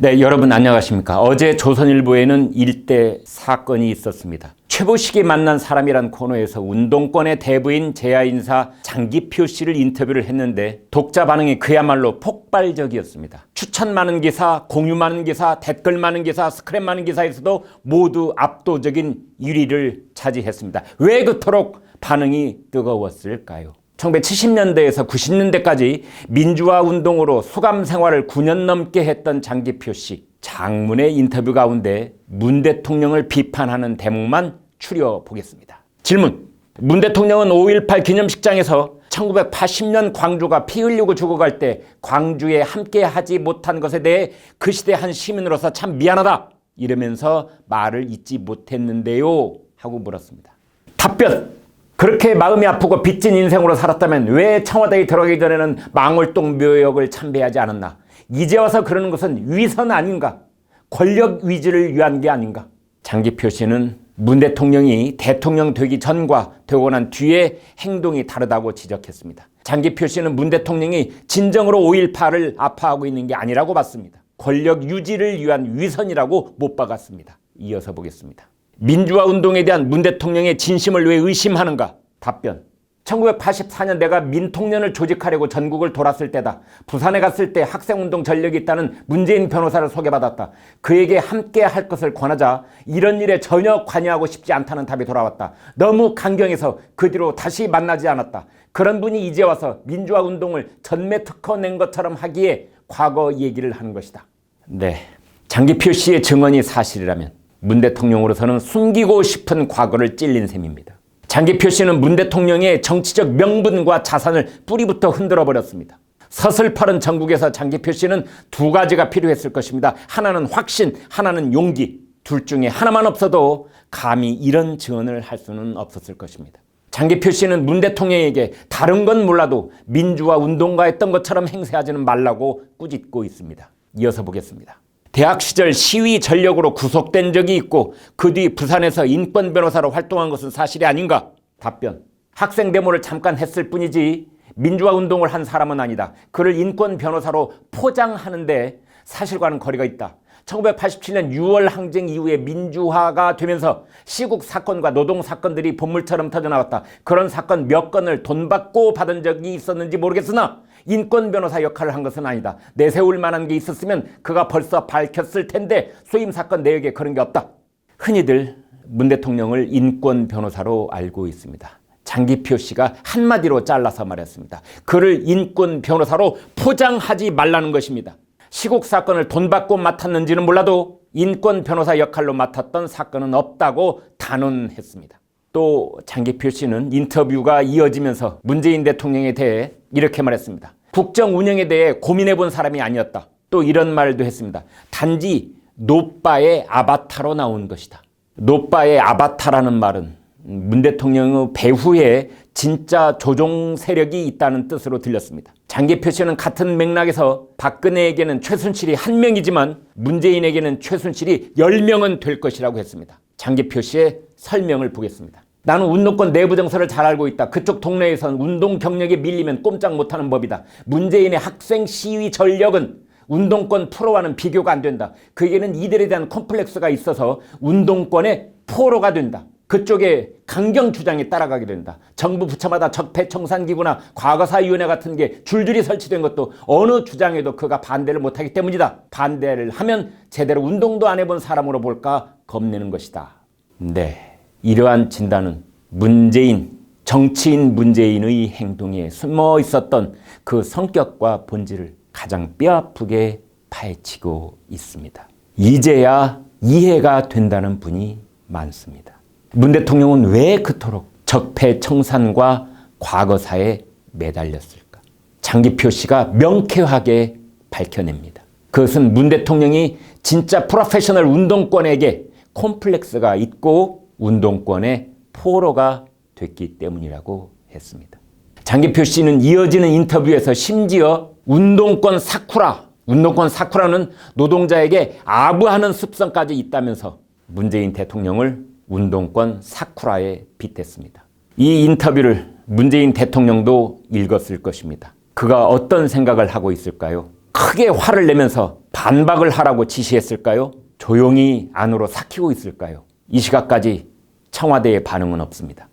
네, 여러분 안녕하십니까? 어제 조선일보에는 일대 사건이 있었습니다. 최보식이 만난 사람이란 코너에서 운동권의 대부인 제야인사 장기표 씨를 인터뷰를 했는데 독자 반응이 그야말로 폭발적이었습니다. 추천 많은 기사, 공유 많은 기사, 댓글 많은 기사, 스크랩 많은 기사에서도 모두 압도적인 1위를 차지했습니다. 왜 그토록 반응이 뜨거웠을까요? 1970년대에서 90년대까지 민주화 운동으로 수감 생활을 9년 넘게 했던 장기표 씨. 장문의 인터뷰 가운데 문 대통령을 비판하는 대목만 추려보겠습니다. 질문. 문 대통령은 5.18 기념식장에서 1980년 광주가 피 흘리고 죽어갈 때 광주에 함께하지 못한 것에 대해 그 시대 한 시민으로서 참 미안하다 이러면서 말을 잊지 못했는데요 하고 물었습니다. 답변. 그렇게 마음이 아프고 빚진 인생으로 살았다면 왜 청와대에 들어가기 전에는 망월동 묘역을 참배하지 않았나? 이제 와서 그러는 것은 위선 아닌가? 권력 위주를 위한 게 아닌가? 장기표 씨는 문 대통령이 대통령 되기 전과 되고 난 뒤의 행동이 다르다고 지적했습니다. 장기표 씨는 문 대통령이 진정으로 5.18을 아파하고 있는 게 아니라고 봤습니다. 권력 유지를 위한 위선이라고 못 박았습니다. 이어서 보겠습니다. 민주화 운동에 대한 문 대통령의 진심을 왜 의심하는가? 답변. 1984년 내가 민통련을 조직하려고 전국을 돌았을 때다. 부산에 갔을 때 학생운동 전력이 있다는 문재인 변호사를 소개받았다. 그에게 함께 할 것을 권하자 이런 일에 전혀 관여하고 싶지 않다는 답이 돌아왔다. 너무 강경해서 그 뒤로 다시 만나지 않았다. 그런 분이 이제 와서 민주화 운동을 전매 특허 낸 것처럼 하기에 과거 얘기를 하는 것이다. 네, 장기표 씨의 증언이 사실이라면 문 대통령으로서는 숨기고 싶은 과거를 찔린 셈입니다. 장기표 씨는 문 대통령의 정치적 명분과 자산을 뿌리부터 흔들어 버렸습니다. 서슬퍼른 전국에서 장기표 씨는 두 가지가 필요했을 것입니다. 하나는 확신, 하나는 용기. 둘 중에 하나만 없어도 감히 이런 증언을 할 수는 없었을 것입니다. 장기표 씨는 문 대통령에게 다른 건 몰라도 민주화 운동가 했던 것처럼 행세하지는 말라고 꾸짖고 있습니다. 이어서 보겠습니다. 대학 시절 시위 전력으로 구속된 적이 있고 그 뒤 부산에서 인권 변호사로 활동한 것은 사실이 아닌가? 답변. 학생 데모를 잠깐 했을 뿐이지 민주화 운동을 한 사람은 아니다. 그를 인권 변호사로 포장하는데 사실과는 거리가 있다. 1987년 6월 항쟁 이후에 민주화가 되면서 시국 사건과 노동 사건들이 본물처럼 터져나왔다. 그런 사건 몇 건을 돈 받고 받은 적이 있었는지 모르겠으나 인권 변호사 역할을 한 것은 아니다. 내세울 만한 게 있었으면 그가 벌써 밝혔을 텐데 수임 사건 내역에 그런 게 없다. 흔히들 문 대통령을 인권 변호사로 알고 있습니다. 장기표 씨가 한마디로 잘라서 말했습니다. 그를 인권 변호사로 포장하지 말라는 것입니다. 시국 사건을 돈 받고 맡았는지는 몰라도 인권 변호사 역할로 맡았던 사건은 없다고 단언했습니다. 또 장기표 씨는 인터뷰가 이어지면서 문재인 대통령에 대해 이렇게 말했습니다. 국정 운영에 대해 고민해 본 사람이 아니었다. 또 이런 말도 했습니다. 단지 노빠의 아바타로 나온 것이다. 노빠의 아바타라는 말은 문 대통령의 배후에 진짜 조종 세력이 있다는 뜻으로 들렸습니다. 장기표 씨는 같은 맥락에서 박근혜에게는 최순실이 1명이지만 문재인에게는 최순실이 10명은 될 것이라고 했습니다. 장기표 씨의 설명을 보겠습니다. 나는 운동권 내부 정서를 잘 알고 있다. 그쪽 동네에선 운동 경력에 밀리면 꼼짝 못하는 법이다. 문재인의 학생 시위 전력은 운동권 프로와는 비교가 안 된다. 그에게는 이들에 대한 컴플렉스가 있어서 운동권의 포로가 된다. 그쪽에 강경 주장에 따라가게 된다. 정부 부처마다 적폐청산기구나 과거사위원회 같은 게 줄줄이 설치된 것도 어느 주장에도 그가 반대를 못하기 때문이다. 반대를 하면 제대로 운동도 안 해본 사람으로 볼까 겁내는 것이다. 네, 이러한 진단은 정치인 문재인의 행동에 숨어 있었던 그 성격과 본질을 가장 뼈아프게 파헤치고 있습니다. 이제야 이해가 된다는 분이 많습니다. 문 대통령은 왜 그토록 적폐청산과 과거사에 매달렸을까? 장기표 씨가 명쾌하게 밝혀냅니다. 그것은 문 대통령이 진짜 프로페셔널 운동권에게 콤플렉스가 있고 운동권의 포로가 됐기 때문이라고 했습니다. 장기표 씨는 이어지는 인터뷰에서 심지어 운동권 사쿠라는 노동자에게 아부하는 습성까지 있다면서 문재인 대통령을 운동권 사쿠라에 빗댔습니다. 이 인터뷰를 문재인 대통령도 읽었을 것입니다. 그가 어떤 생각을 하고 있을까요? 크게 화를 내면서 반박을 하라고 지시했을까요? 조용히 안으로 삭히고 있을까요? 이 시각까지 청와대의 반응은 없습니다.